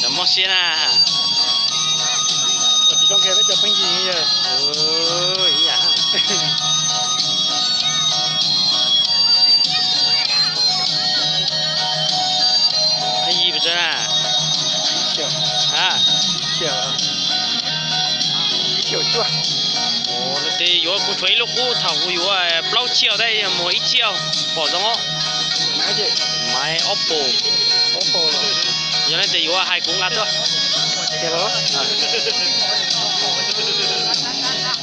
Nó móc xin à. Chỉ trong kia nó chụp bánh gì vậy? Ôi dạ. Cái gì vậy à? Chiều. À. Chiều. Chiều chua. Ồ, nó thì yo cũng thuê lúc cũng thầu cũng yo bao chiều đây một ít chiều bỏ ra ngó. Máy gì? Máy Oppo. Oppo. Giờ này thì yo hai cũng ngắt thôi. Chiều đó.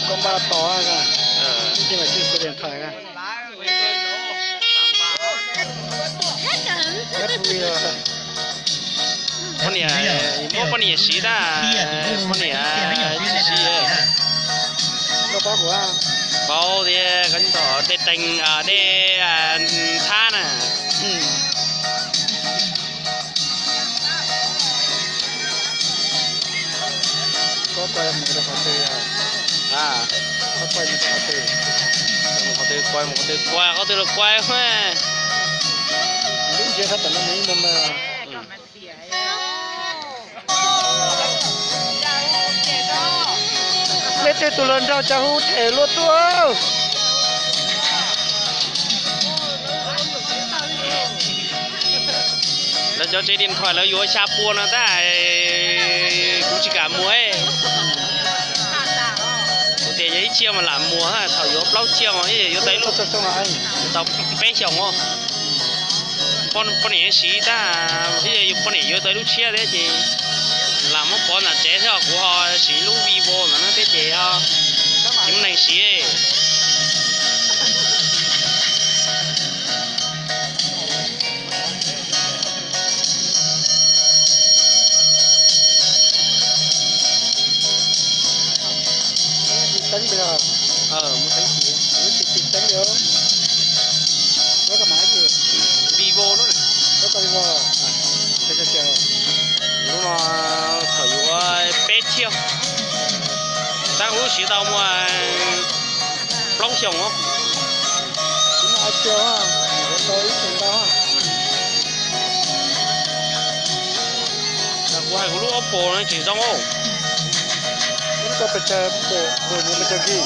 Con ba to à? Nhưng mà chỉ số điện thoại à? Rất vui rồi. Con này mua con này xí đã, con này xí Có bao của à? bao thì cái đó để tránh để tha nè. Có quay một cái họ tươi À, có quay một cái họ tươi. một cái từ quay thôi. Đúng chưa hết tận nó mấy năm mà. Mấy tên tụi lần rau cháu hút thể luôn tôi. Là cho chơi điện thoại là vô xa bùa nó ta cũng chỉ cả muối. Để giấy chiêu mà làm mùa ha, thảo vô bao chiêu mà cái gì vô đấy luôn. Tao bé chồng không? Con này xí ta, cái gì con này vô tới lúc chia đấy chị. Làm một con là chế theo của họ xí lúc vivo mà nó thế chị ha. Chúng này xí ấy. Tính bây giờ. Một tính xí. Tính được. Nó có máy gì? Vivo đó này. Nó có Vivo à? Thế chiều. Lúc nó thảo vô bé chiêu. Đang lúc xí tao mua long chồng không? Chúng nó chiều ha. Nó có ý chừng đó ha. Của hai của lúc Oppo nó chỉ trong không? Nó có phải chờ bộ nhưng mà chờ gì?